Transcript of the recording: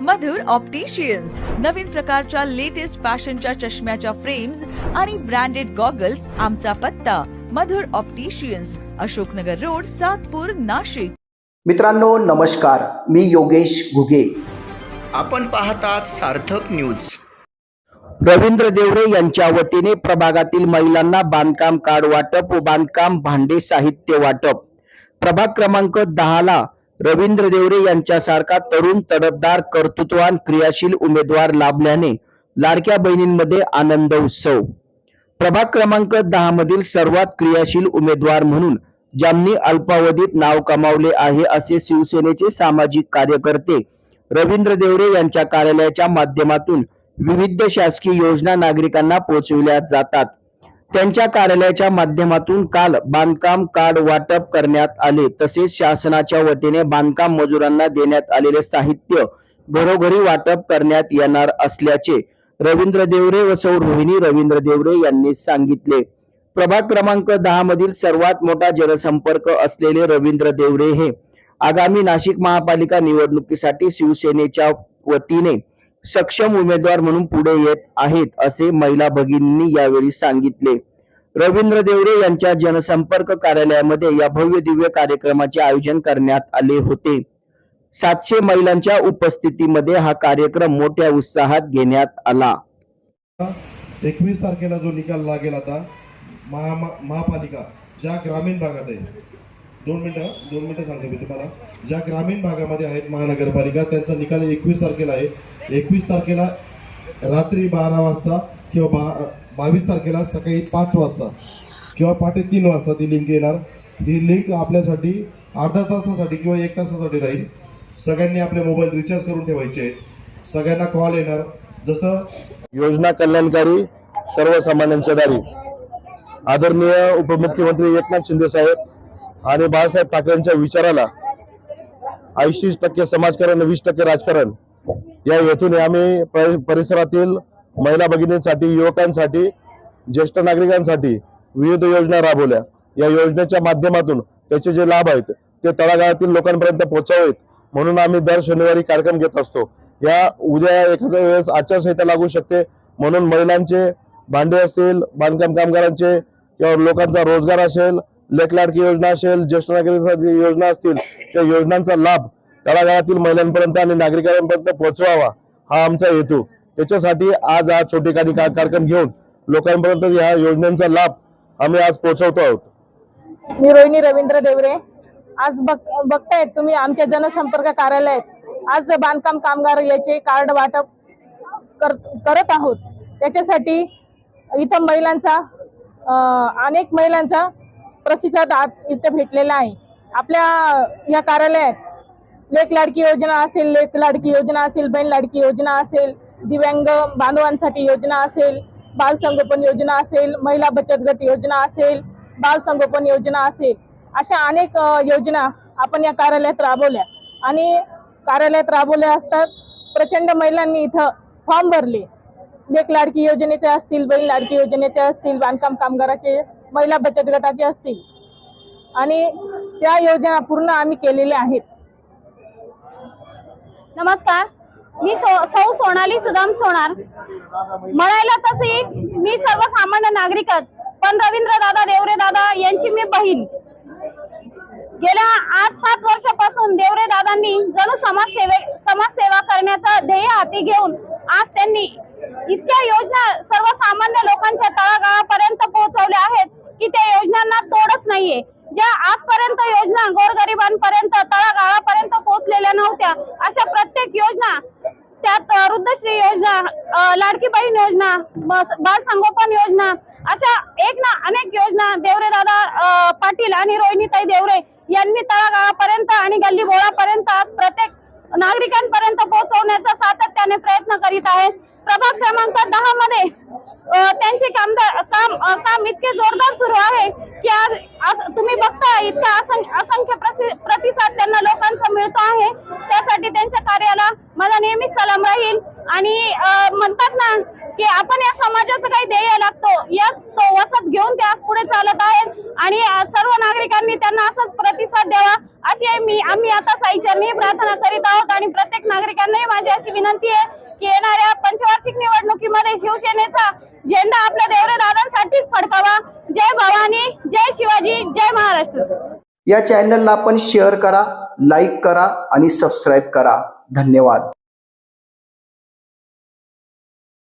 मधुर opticians. नवीन प्रकारच्या latest फॅशनच्या चष्म्याच्या frames आणि ब्रँडेड गॉगल्स। आमचा पत्ता मधुर ऑप्टिशियन्स, अशोकनगर रोड, सातपूर, नाशिक। मित्रांनो नमस्कार, मी योगेश घुगे। आपण पाहतात सार्थक न्यूज। रवींद्र देवरे यांच्या वतीने प्रभागातील महिलांना बांधकाम कार्ड वाटप व बांधकाम भांडे साहित्य वाटप। प्रभाग क्रमांक 10 ला रवींद्र देवरे यांच्यासारखा तरुण, तडफदार, कर्तृत्ववान, क्रियाशील उमेदवार लाभल्याने लाडक्या बहिणींमध्ये आनंद उत्सव। प्रभाग क्रमांक 10 मधील सर्वात क्रियाशील उमेदवार म्हणून ज्यांनी अल्पावधीत नाव कमावले आहे असे शिवसेनेचे सामाजिक कार्यकर्ते रवींद्र देवरे यांच्या कार्यालयाच्या माध्यमातून विविध शासकीय योजना नागरिकांना पोहोचविल्या जातात। त्यांच्या कार्यालयाच्या माध्यमातून काल बांधकाम कार्ड वाटप करण्यात आले। तसेच शासनाच्या वतीने बांधकाम मजुरांना देण्यात आलेले साहित्य घरोघरी वाटप करण्यात येणार असल्याचे रवींद्र देवरे व सौ रोहिणी रवींद्र देवरे यांनी सांगितले। प्रभाग क्रमांक 10 मधील सर्वात मोठा जनसंपर्क असलेले रवींद्र देवरे हे आगामी नाशिक महापालिका निवडणुकीसाठी शिवसेनेच्या वतीने सक्षम उमेदवार म्हणून पुढे येत आहेत असे महिला भगिनींनी यावेळी सांगितले। रवींद्र देवरे यांच्या जनसंपर्क कार्यालयामध्ये या भव्य दिव्य कार्यक्रमाचे आयोजन करण्यात आले होते। 700 महिलांच्या उपस्थितीमध्ये हा कार्यक्रम मोठ्या उत्साहात घेण्यात आला। 21 तारखेला जो निकाल लागेल आता महापालिका ज्या ग्रामीण भागात आहे, 2 मिनिटं सांगतो मी तुम्हाला, ज्या ग्रामीण भागामध्ये आहेत महानगरपालिका त्यांचा निकाल 21 तारखेला आहे। 21 तारखेला रात्री 12 वाजता किंवा 22 तारखेला सकाळी 5 वाजता किंवा पहाटे 3 वाजता ती लिंक येणार। ही लिंक आपल्यासाठी अर्धा तासासाठी किंवा 1 तासासाठी राहील। सगळ्यांनी आपले मोबाईल रिचार्ज करून ठेवायचे आहेत। सगळ्यांना कॉल येणार। जसं योजना कल्याणकारी सर्वसामान्यांच्या दारी आदरणीय उपमुख्यमंत्री एकनाथ शिंदे साहेब आणि बाळासाहेब ठाकरेंच्या विचाराला 80% समाजकारण 20% राजकारण या हेतूने आम्ही परिसरातील महिला भगिनींसाठी, युवकांसाठी, ज्येष्ठ नागरिकांसाठी विविध योजना राबवल्या। या योजनेच्या माध्यमातून त्याचे जे लाभ आहेत ते तळागाळातील लोकांपर्यंत पोहोचावेत म्हणून आम्ही दर शनिवारी कार्यक्रम घेत असतो। या उद्या एखाद्या वेळेस आचारसंहिता लागू शकते म्हणून महिलांचे भांडे असतील, बांधकाम कामगारांचे किंवा लोकांचा रोजगार असेल, लेक लाडकी योजना असेल, ज्येष्ठ नागरिकांसाठी योजना असतील, त्या योजनांचा लाभ तळागाळातील महिलांपर्यंत आणि नागरिकांपर्यंत पोहोचवावा हा आमचा हेतू। त्याच्यासाठी आज हा छोटे कार्यक्रम घेऊन लोकांपर्यंत या योजनांचा लाभ आम्ही आज पोहोचवतो आहोत। मी रोहिणी रवींद्र देवरे। आज बघतायत तुम्ही आमच्या जनसंपर्क कार्यालयात आज बांधकाम कामगार याचे कार्ड वाटप करत आहोत। त्याच्यासाठी इथं महिलांचा अनेक महिलांचा प्रतिसाद इथे भेटलेला आहे। आपल्या या कार्यालयात लेक लाडकी योजना असेल, बहीण लाडकी योजना असेल, दिव्यांग बांधवांसाठी योजना असेल, बाल संगोपन योजना असेल, महिला बचत गट योजना असेल, बाल संगोपन योजना असेल, अशा अनेक योजना आपण या कार्यालयात राबवल्या आणि कार्यालयात राबवल्या असतात। प्रचंड महिलांनी इथं फॉर्म भरले। लेक लाडकी योजनेचे असतील, बहीण लाडकी योजनेचे असतील, बांधकाम कामगाराचे, महिला बचत गटाचे असतील आणि त्या योजना पूर्ण आम्ही केलेल्या आहेत। नमस्कार, मी सौ सोनाली सुदाम सोनार। म्हणायला तशी मी सर्वसामान्य नागरिकच, पण रवींद्र दादा देवरे दादा यांची मी बहीण। गेल्या 8-7 वर्षापासून देवरे दादांनी जणू समाजसेवा करण्याचा ध्येय हाती घेऊन आज त्यांनी इतक्या योजना सर्वसामान्य लोकांच्या तळागाळापर्यंत पोहोचवल्या आहेत की त्या योजनांना तोडच नाहीये। ज्या आजपर्यंत योजना गोरगरिबांपर्यंत तळागाळापर्यंत पोहोचलेल्या नव्हत्या अशा प्रत्येक योजना, त्यात वृद्धश्री योजना, लाडकी बहीण योजना, बाल संगोपन योजना, अशा अनेक योजना देवरे दादा पाटील आणि रोहिणीताई देवरे यांनी तळागाळापर्यंत आणि गल्ली बोळापर्यंत आज प्रत्येक नागरिकांपर्यंत पोहोचवण्याचा सातत्याने प्रयत्न करीत आहेत। प्रभाग क्रमांक 10 मध्ये त्यांचे काम इतके जोरदार सुरू आहे की आज तुम्ही बघता इतका असंख्य प्रतिसाद त्यांना लोकांचा मिळतो आहे। त्यासाठी त्यांच्या कार्याला माझा नेहमीच सलाम राहील। आणि म्हणतात ना की आपण या समाजाचं काही ध्येय लागतो, याच तो वसत घेऊन ते आज पुढे चालत आहेत आणि सर्व नागरिकांनी त्यांना असाच प्रतिसाद द्यावा अशी आम्ही आता साईचरणी प्रार्थना करीत आहोत. आणि प्रत्येक नागरिकांनाही माझी अशी विनंती आहे की येणाऱ्या पंचवार्षिक निवडणुकीमध्ये शिवसेनेचा झेंडा आपल्या देवरे दादांसाठीच फडकावा. जय भवानी, जय शिवाजी, जय महाराष्ट्र. या चॅनलला आपण शेअर करा, लाईक करा आणि सबस्क्राईब करा. धन्यवाद.